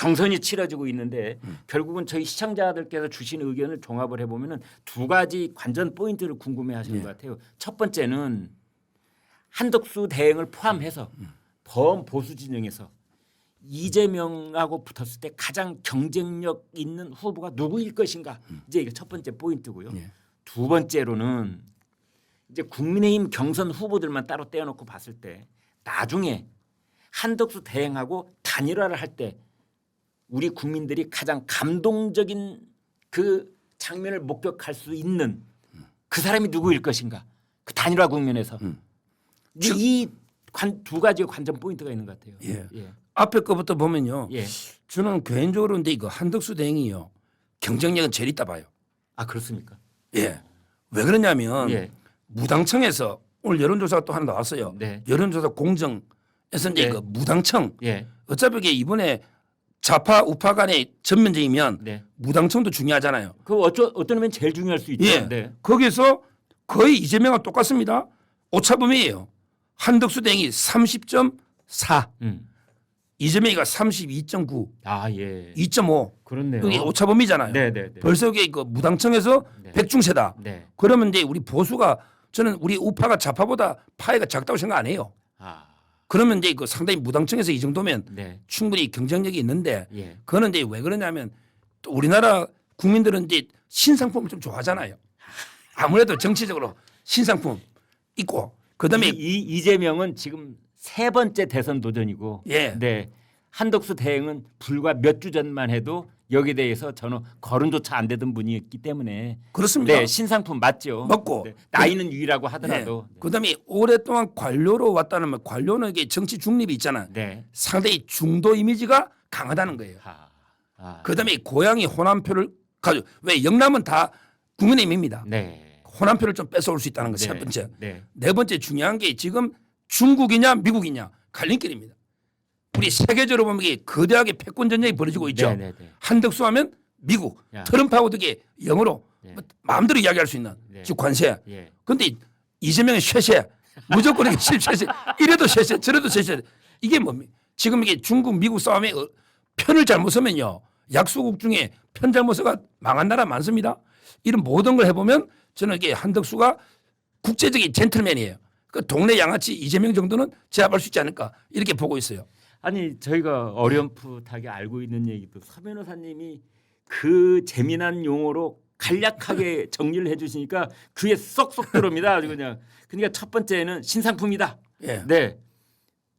경선이 치러지고 있는데 결국은 저희 시청자들께서 주신 의견을 종합을 해보면은 두 가지 관전 포인트를 궁금해하시는 것 같아요. 첫 번째는 한덕수 대행을 포함해서 범보수 진영에서 이재명하고 붙었을 때 가장 경쟁력 있는 후보가 누구일 것인가 이제 이게 첫 번째 포인트고요. 두 번째로는 이제 국민의힘 경선 후보들만 따로 떼어놓고 봤을 때 나중에 한덕수 대행하고 단일화를 할 때 우리 국민들이 가장 감동적인 그 장면을 목격할 수 있는 그 사람이 누구일 것인가 그 단일화 국면에서 이 두 가지 관전 포인트가 있는 것 같아요. 예. 앞에 거부터 보면요. 예. 저는 개인적으로 근데 이거 한덕수 대행이요 경쟁력은 제일 있다 봐요. 아 그렇습니까? 예. 왜 그러냐면 예. 무당청에서 오늘 여론조사가 또 하나 나왔어요. 네. 여론조사 공정에서 이제 네. 그 무당청 예. 어차피 이게 이번에 좌파 우파 간의 전면전이면 네. 무당청도 중요하잖아요. 그 어떤 면이 제일 중요할 수 있죠. 예. 네. 거기서 거의 이재명과 똑같습니다. 오차범위예요. 한덕수 대행이 30.4, 이재명이가 32.9, 아 예. 2.5. 그렇네요. 그게 오차범위잖아요. 네네네. 벌써 이게 그 무당청에서 네. 백중세다. 네. 그러면 이제 우리 보수가 저는 우리 우파가 좌파보다 파이가 작다고 생각 안 해요. 아 그러면 이제 그 상당히 무당청에서 이 정도면 네. 충분히 경쟁력이 있는데 예. 그거는 이제 왜 그러냐면 또 우리나라 국민들은 이제 신상품을 좀 좋아하잖아요. 아무래도 정치적으로 신상품 있고 그다음에 이재명은 지금 세 번째 대선 도전이고 예. 네. 한덕수 대행은 불과 몇 주 전만 해도 여기에 대해서 저는 거론조차 안 되던 분이었기 때문에 그렇습니다. 네, 신상품 맞죠. 맞고 네, 나이는 유일하고 하더라도 네. 그다음에 오랫동안 관료로 왔다는 말 관료는 이게 정치 중립이 있잖아. 네. 상당히 중도 이미지가 강하다는 거예요. 그다음에 고향이 호남표를 가져. 왜 영남은 다 국민의힘입니다. 네. 호남표를 좀 뺏어올 수 있다는 거 세 네. 번째. 네. 네 번째 중요한 게 지금 중국이냐 미국이냐 갈림길입니다. 우리 세계적으로 보면 이게 거대하게 패권 전쟁이 벌어지고 있죠. 네. 한덕수 하면 미국, 야. 트럼프하고 되게 영어로 네. 마음대로 이야기할 수 있는 네. 즉 관세. 예. 그런데 이재명은 쇠세. 무조건 이게 쇠세. 이래도 쇠세 저래도 쇠세. 이게 뭡니까? 지금 이게 중국 미국 싸움에 편을 잘못 서면요. 약소국 중에 편 잘못 서가 망한 나라 많습니다. 이런 모든 걸 해보면 저는 이게 한덕수가 국제적인 젠틀맨이에요. 그 동네 양아치 이재명 정도는 제압할 수 있지 않을까 이렇게 보고 있어요. 아니 저희가 어렴풋하게 알고 있는 얘기도 서 변호사님이 그 재미난 용어로 간략하게 정리를 해주시니까 귀에 쏙쏙 들어옵니다. 아주 그냥. 그러니까 첫 번째는 신상품이다. 예. 네.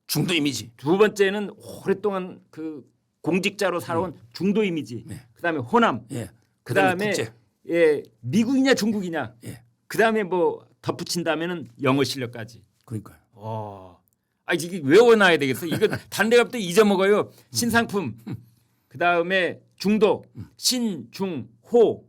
중도 이미지. 두 번째는 오랫동안 그 공직자로 살아온 중도 이미지. 네. 그다음에 호남. 예. 그다음에 국제. 예, 미국이냐 중국이냐. 예. 그다음에 뭐 덧붙인다면은 영어 실력까지. 그러니까요. 아 이게 외워놔야 되겠어. 이거 다른 데 가면 또 잊어먹어요. 신상품. 그다음에 중도, 신중호,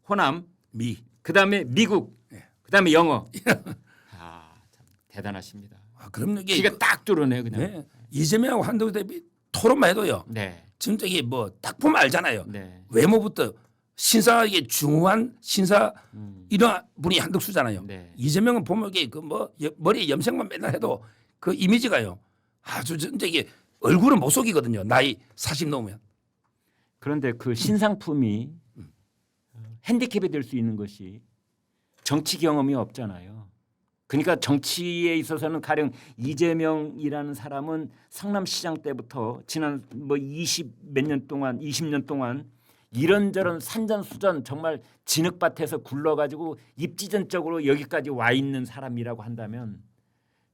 호남. 미. 그다음에 미국. 예. 그다음에 영어. 참 대단하십니다. 그럼 이게 귀가 딱 뚫어내 그냥. 네. 이재명하고 한덕수 대비 토론만 해도요. 네. 진짜 이게 뭐 딱 보면 알잖아요. 네. 외모부터 신사 이게 중후한 신사 이런 분이 한덕수잖아요. 네. 이재명은 보면 이게 그 뭐 머리에 염색만 맨날 해도 그 이미지가요. 아주 진짜 이게 얼굴은 못 속이거든요. 나이 40 넘으면. 그런데 그 신상품이 핸디캡이 될 수 있는 것이 정치 경험이 없잖아요. 그러니까 정치에 있어서는 가령 이재명이라는 사람은 성남시장 때부터 지난 뭐 20 몇 년 동안 20년 동안 이런저런 산전수전 정말 진흙밭에서 굴러가지고 입지전적으로 여기까지 와 있는 사람이라고 한다면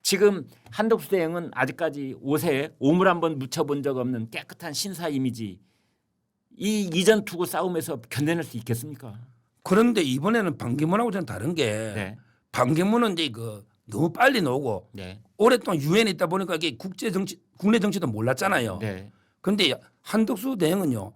지금 한덕수 대행은 아직까지 옷에 오물 한번 묻혀본 적 없는 깨끗한 신사 이미지 이 이전 투구 싸움에서 견뎌낼 수 있겠습니까? 그런데 이번에는 반기문하고 좀 다른 게 네. 반기문은 이제 그 너무 빨리 나오고 네. 오랫동안 유엔에 있다 보니까 이게 국제 정치 국내 정치도 몰랐잖아요. 네. 그런데 한덕수 대행은요.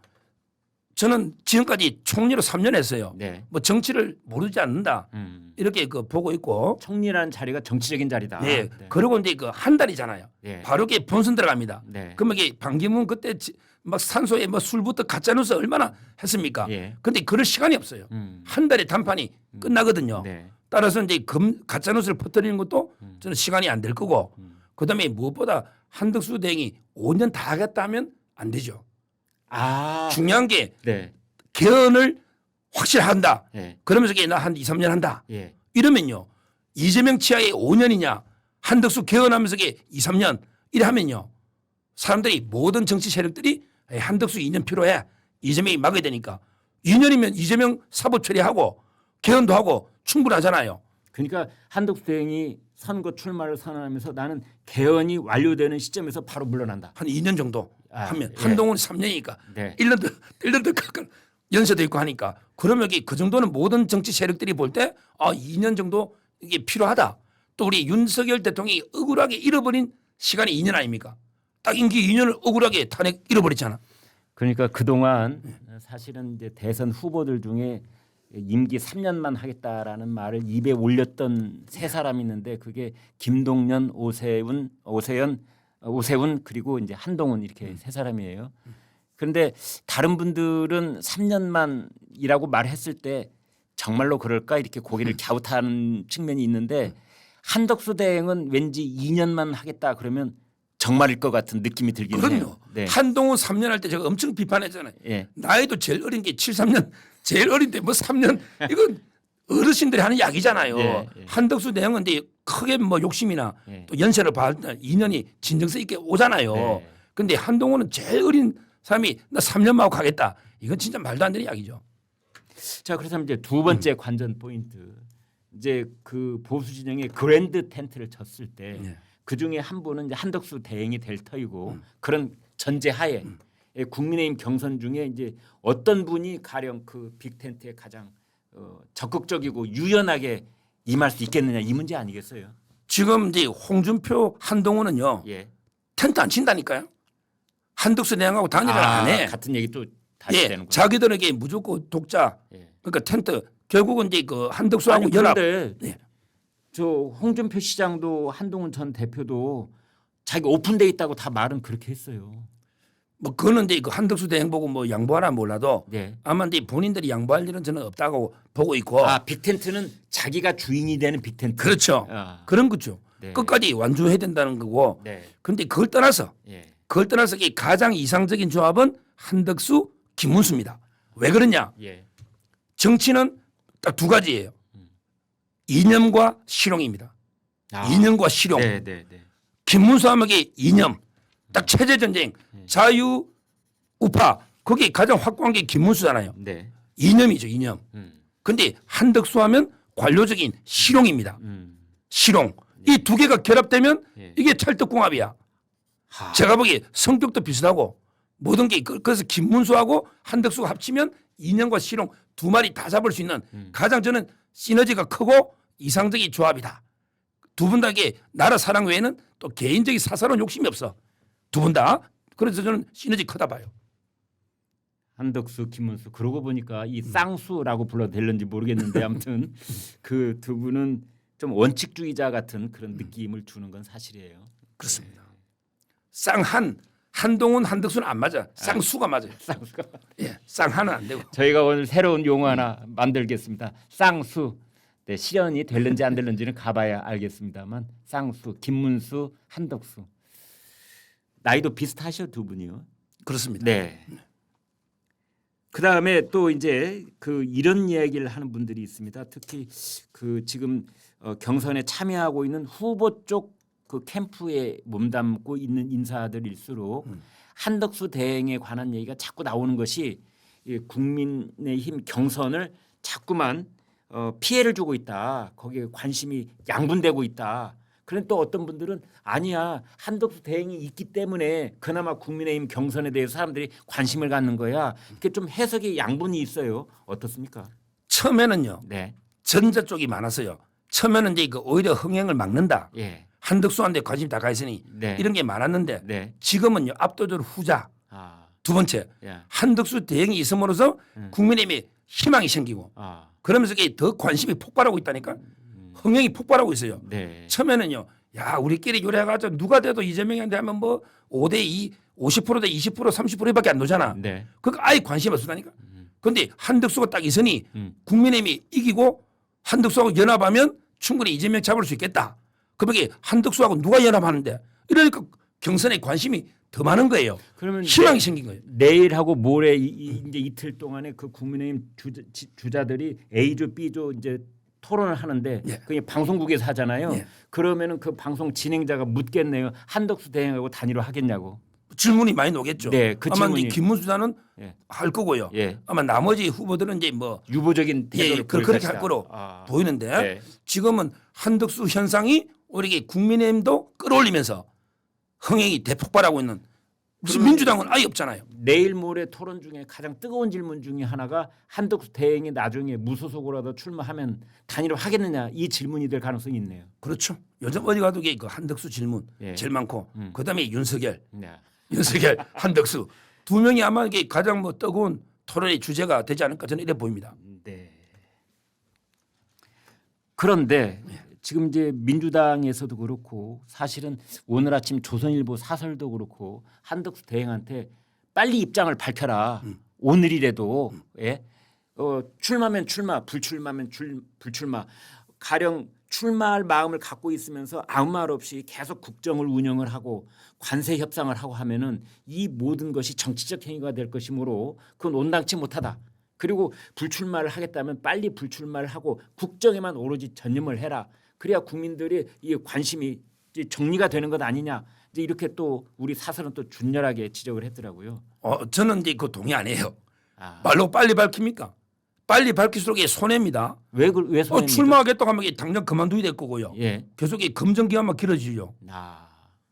저는 지금까지 총리로 3년 했어요. 네. 뭐 정치를 모르지 않는다. 이렇게 그 보고 있고. 총리라는 자리가 정치적인 자리다. 예. 그리고 이제 그 한 달이잖아요. 네. 바로 이게 본선 들어갑니다. 네. 그러면 이게 반기문 그때 막 산소에 뭐 술부터 가짜뉴스 얼마나 했습니까? 예. 근데 그럴 시간이 없어요. 한 달에 단판이 끝나거든요. 네. 따라서 이제 가짜뉴스를 퍼뜨리는 것도 저는 시간이 안 될 거고. 그다음에 무엇보다 한덕수 대행이 5년 다 하겠다 하면 안 되죠. 아, 중요한 게 네, 개헌을 확실한다. 예, 그러면서 나한 2, 3년 한다. 예, 이러면요. 이재명 치하에 5년이냐 한덕수 개헌하면서 2, 3년 이래 하면요. 사람들이 모든 정치 세력들이 한덕수 2년 필요해. 이재명이 막아야 되니까 2년이면 이재명 사법 처리하고 개헌도 하고 충분하잖아요. 그러니까 한덕수 대행이 선거 출마를 선언하면서 나는 개헌이 완료되는 시점에서 바로 물러난다. 한 2년 정도 아, 하면 예. 한동훈 3년이니까 네. 1년 더 가까운 연세도 있고 하니까 그러면 그 정도는 모든 정치 세력들이 볼 때 2년 정도 이게 필요하다. 또 우리 윤석열 대통령이 억울하게 잃어버린 시간이 2년 아닙니까? 딱 임기 2년을 억울하게 탄핵 잃어버렸잖아. 그러니까 그동안 사실은 이제 대선 후보들 중에 임기 3년만 하겠다라는 말을 입에 올렸던 세 사람이 있는데 그게 김동연, 오세훈 그리고 이제 한동훈 이렇게 세 사람이에요. 그런데 다른 분들은 3년만이라고 말했을 때 정말로 그럴까 이렇게 고개를 갸웃하는 측면이 있는데 한덕수 대행은 왠지 2년만 하겠다 그러면 정말일 것 같은 느낌이 들긴 그럼요. 해요. 네. 한동훈 3년 할 때 제가 엄청 비판했잖아요. 예. 나이도 제일 어린 게 7, 3년 제일 어린데 뭐 3년 이건 어르신들이 하는 이야기잖아요. 예, 예. 한덕수 대행은 근데 크게 뭐 욕심이나 예. 또 연세를 봐을 때 2년이 진정성 있게 오잖아요. 네. 근데 한동훈은 제일 어린 사람이 나 3년만 하고 가겠다. 이건 진짜 말도 안 되는 이야기죠. 자, 그래서 이제 두 번째 관전 포인트. 이제 그 보수 진영의 그랜드 텐트를 쳤을 때 예. 그 중에 한 분은 이제 한덕수 대행이 될 터이고 그런 전제하에 국민의힘 경선 중에 이제 어떤 분이 가령 그 빅 텐트에 가장 적극적이고 유연하게 임할 수 있겠느냐 이 문제 아니겠어요? 지금 이제 홍준표 한동훈은요. 예. 텐트 안 친다니까요. 한덕수 대행하고 단일을 안 해. 같은 얘기 또 다시 예. 되는구나. 자기들에게 무조건 독자. 예. 그러니까 텐트 결국은 이제 그 한덕수하고 아니, 연합. 그런데 예. 저 홍준표 시장도 한동훈 전 대표도 자기 오픈돼 있다고 다 말은 그렇게 했어요. 뭐 그거는 이제 그 한덕수 대행 보고 뭐 양보하라 몰라도 네. 아마 이제 본인들이 양보할 일은 저는 없다고 보고 있고. 아, 빅텐트는 자기가 주인이 되는 빅텐트. 그렇죠. 아. 그런 거죠. 네. 끝까지 완주해야 된다는 거고. 네. 그런데 그걸 떠나서 예. 이 가장 이상적인 조합은 한덕수, 김문수입니다. 왜 그러냐? 예. 정치는 딱 두 가지예요. 이념과 실용입니다. 아. 이념과 실용. 네, 네, 네. 김문수 함에게 이념, 딱 체제 전쟁, 자유 우파 거기 가장 확고한 게 김문수잖아요. 네. 이념이죠, 이념. 음. 근데 한덕수 하면 관료적인 실용입니다. 실용. 이 두 개가 결합되면 예. 이게 찰떡궁합이야. 하. 제가 보기에 성격도 비슷하고 모든 게 그래서 김문수하고 한덕수가 합치면 이념과 실용 두 마리 다 잡을 수 있는 가장 저는 시너지가 크고 이상적인 조합이다. 두 분 다 이게 나라 사랑 외에는 또 개인적인 사사로운 욕심이 없어. 두 분 다. 그래서 저는 시너지 크다 봐요. 한덕수, 김문수. 그러고 보니까 이 쌍수라고 불러도 될는지 모르겠는데 아무튼 그 두 분은 좀 원칙주의자 같은 그런 느낌을 주는 건 사실이에요. 그렇습니다. 쌍한 한동훈 한덕수는 안 맞아. 쌍수가 맞아요. 쌍수가. 예, 쌍한은 안 되고. 저희가 오늘 새로운 용어 하나 만들겠습니다. 쌍수. 네, 실현이 될는지 안 될는지는 가봐야 알겠습니다만 쌍수, 김문수, 한덕수. 나이도 비슷하셔 두 분이요. 그렇습니다. 네. 그다음에 또 이제 그 이런 이야기를 하는 분들이 있습니다. 특히 그 지금 경선에 참여하고 있는 후보 쪽 그 캠프에 몸담고 있는 인사들일수록 한덕수 대행에 관한 얘기가 자꾸 나오는 것이 이 국민의힘 경선을 자꾸만 피해를 주고 있다. 거기에 관심이 양분되고 있다. 그런데 또 어떤 분들은 아니야. 한덕수 대행이 있기 때문에 그나마 국민의힘 경선에 대해서 사람들이 관심을 갖는 거야. 이렇게 좀 해석이 양분이 있어요. 어떻습니까? 처음에는요. 네. 전자 쪽이 많았어요. 처음에는 이제 그 오히려 흥행을 막는다. 예. 한덕수한테 관심이 다 가 있으니 네. 이런 게 많았는데 네. 지금은요. 압도적으로 후자. 아. 두 번째 예. 한덕수 대행이 있음으로써 국민의힘에 희망이 생기고 아. 그러면서 이게 더 관심이 폭발하고 있다니까. 흥행이 폭발하고 있어요. 네. 처음에는요. 야 우리끼리 요래가지고 누가 돼도 이재명한테 하면 뭐 5대2 50%대 20% 30%밖에 안 나오잖아. 네. 그러니까 아예 관심이 없었다니까. 그런데 한덕수가 딱 있으니 음. 국민의힘이 이기고 한덕수하고 연합하면 충분히 이재명 잡을 수 있겠다. 그러면 한덕수하고 누가 연합하는데 이러니까 경선에 관심이 더 많은 거예요. 그러면 희망이 생긴 거예요. 내일하고 모레 이제 이틀 동안에 그 국민의힘 주자들이 A조, B조 이제 토론을 하는데 예. 그게 방송국에서 하잖아요. 예. 그러면은 그 방송 진행자가 묻겠네요. 한덕수 대행하고 단일화 하겠냐고. 질문이 많이 오겠죠. 네, 그 아마 질문이- 이제 김문수 수사는 예. 할 거고요. 예. 아마 나머지 후보들은 이제 뭐 유보적인 태도를 보일 그렇게 것이다. 할 거로 아. 보이는데 네. 지금은 한덕수 현상이 우리 국민의힘도 끌어올리면서 흥행이 대폭발하고 있는 무슨 민주당은 아예 없잖아요. 내일 모레 토론 중에 가장 뜨거운 질문 중에 하나가 한덕수 대행이 나중에 무소속으로라도 출마하면 단일화 하겠느냐 이 질문이 될 가능성이 있네요. 그렇죠. 요즘 어디 가도 그 한덕수 질문 예. 제일 많고 그다음에 윤석열, 네. 한덕수 두 명이 아마 이게 가장 뭐 뜨거운 토론의 주제가 되지 않을까 저는 이래 보입니다. 네. 그런데 지금 이제 민주당에서도 그렇고 사실은 오늘 아침 조선일보 사설도 그렇고 한덕수 대행한테 빨리 입장을 밝혀라. 오늘이라도 예? 출마면 출마, 불출마면 불출마. 가령 출마할 마음을 갖고 있으면서 아무 말 없이 계속 국정을 운영을 하고 관세 협상을 하고 하면은 이 모든 것이 정치적 행위가 될 것이므로 그건 온당치 못하다. 그리고 불출마를 하겠다면 빨리 불출마를 하고 국정에만 오로지 전념을 해라. 그래야 국민들이 이 관심이 이제 정리가 되는 것 아니냐. 이제 이렇게 또 우리 사설은 또 준열하게 지적을 했더라고요. 저는 이제 그 동의 안 해요. 아, 말로 빨리 밝힙니까? 빨리 밝힐수록 이게 손해입니다. 왜 손해입니까? 출마하겠다고 하면 이게 당장 그만두야 될 거고요. 예. 계속 이 검증 기간만 길어지죠. 아,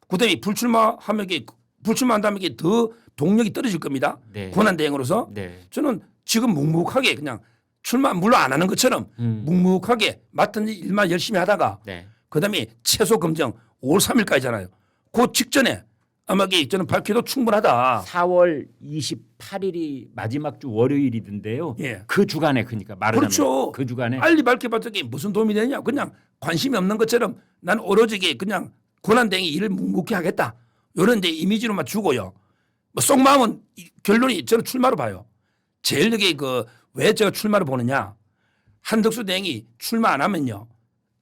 그다음에 불출마하면 이게 불출마한다면 이게 더 동력이 떨어질 겁니다. 네. 권한 대행으로서 네. 저는 지금 묵묵하게 그냥 출마 물론 안 하는 것처럼 묵묵하게 맡은 일만 열심히 하다가 네. 그다음에 최소 검증 5월 3일까지잖아요. 그 직전에 아마 이게 저는 밝혀도 충분하다. 4월 28일이 마지막 주 월요일이던데요. 예. 그 주간에 그러니까 말하자면 그렇죠. 그 주간에 빨리 밝혀봤자 이게 무슨 도움이 되냐. 그냥 관심이 없는 것처럼 난 오로지 그냥 권한대행이 일을 묵묵히 하겠다. 이런 이제 이미지로만 주고요. 뭐 속마음은 결론이 저는 출마로 봐요. 제일 이게 왜 제가 출마를 보느냐. 한덕수 대행이 출마 안 하면요.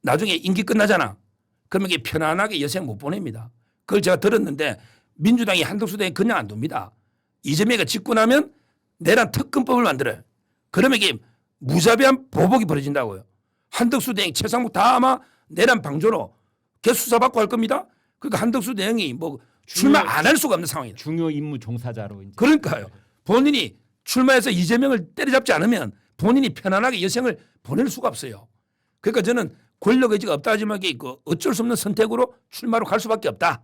나중에 임기 끝나잖아. 그러면 이게 편안하게 여생 못 보냅니다. 그걸 제가 들었는데 민주당이 한덕수 대행 그냥 안 둡니다. 이재명이가 짓고 나면 내란 특검법을 만들어요. 그러면 이게 무자비한 보복이 벌어진다고요. 한덕수 대행, 최상목 다 아마 내란 방조로 계속 수사받고 할 겁니다. 그러니까 한덕수 대행이 뭐 출마 안 할 수가 없는 상황이다. 중요 임무 종사자로 이제 그러니까요. 본인이 출마해서 이재명을 때려잡지 않으면 본인이 편안하게 여생을 보낼 수가 없어요. 그러니까 저는 권력 의지가 없다 하지만 이게 어쩔 수 없는 선택으로 출마로 갈 수밖에 없다.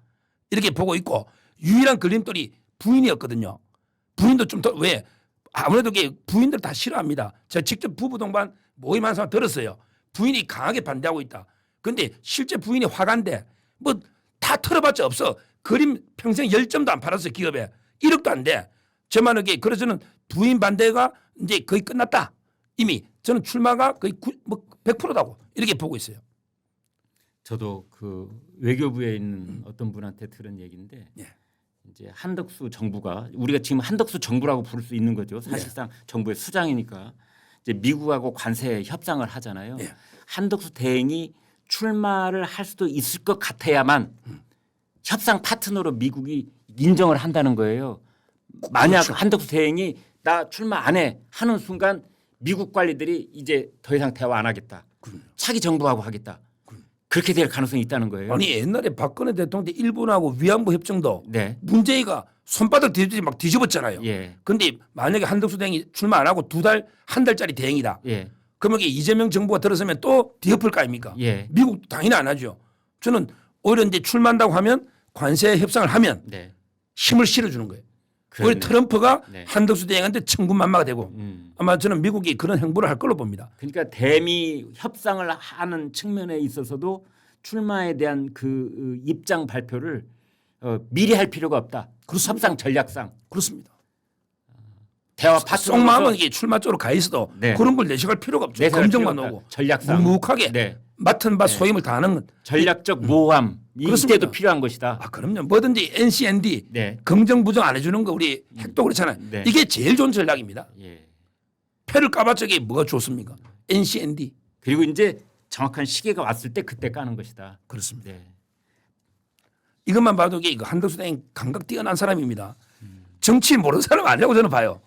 이렇게 보고 있고 유일한 걸림돌이 부인이었거든요. 부인도 좀 더 왜 아무래도 부인들 다 싫어합니다. 제가 직접 부부 동반 모임한 사람 들었어요. 부인이 강하게 반대하고 있다. 그런데 실제 부인이 화가인데 뭐 다 털어봤자 없어. 그림 평생 10점도 안 팔았어요. 기업에 1억도 안 돼. 저만 그래서 저는 부인 반대가 이제 거의 끝났다. 이미 저는 출마가 거의 100%다고 이렇게 보고 있어요. 저도 그 외교부에 있는 어떤 분한테 들은 얘기인데 예. 이제 한덕수 정부가 우리가 지금 한덕수 정부라고 부를 수 있는 거죠. 사실상 정부의 수장이니까 이제 미국하고 관세 협상을 하잖아요. 예. 한덕수 대행이 출마를 할 수도 있을 것 같아야만 협상 파트너로 미국이 인정을 한다는 거예요. 만약 그렇죠. 한덕수 대행이 나 출마 안 해 하는 순간 미국 관리들이 이제 더 이상 대화 안 하겠다. 차기 정부하고 하겠다. 그렇게 될 가능성이 있다는 거예요. 아니 옛날에 박근혜 대통령 때 일본하고 위안부 협정도 네. 문재인가 손바닥 뒤집지 막 뒤집었잖아요. 예. 그런데 만약에 한덕수 대행이 출마 안 하고 한 달짜리 대행이다. 예. 그러면 이재명 정부가 들어서면 또 뒤엎을 거 아닙니까? 예. 미국 당연히 안 하죠. 저는 오히려 이제 출마한다고 하면 관세 협상을 하면 네. 힘을 실어주는 거예요. 그러네. 오히려 트럼프가 네. 한덕수 대행한테 천군만마가 되고 아마 저는 미국이 그런 행보를 할 걸로 봅니다. 그러니까 대미 협상을 하는 측면에 있어서도 출마에 대한 그 입장 발표를 미리 할 필요가 없다. 협상 전략상 그렇습니다. 대화 속마음은 파트너로서 이게 출마 쪽으로 가 있어도 네. 그런 걸 내색할 필요가 없죠. 내색할 검증만 필요가 오고 없다. 전략상 묵묵하게 네. 맡은 바 소임을 다하는 건. 전략적 모함 그렇습니다. 이때도 필요한 것이다. 아 그럼요. 뭐든지 NCND 네. 긍정 부정 안 해주는 거 우리 핵도 그렇잖아요. 네. 이게 제일 좋은 전략입니다. 예. 패를 까봤자 이게 뭐가 좋습니까? NCND. 그리고 이제 정확한 시기가 왔을 때 그때 까는 것이다. 그렇습니다. 네. 이것만 봐도 이게 이거 한덕수 대행 감각 뛰어난 사람입니다. 정치 모르는 사람 아니라고 저는 봐요.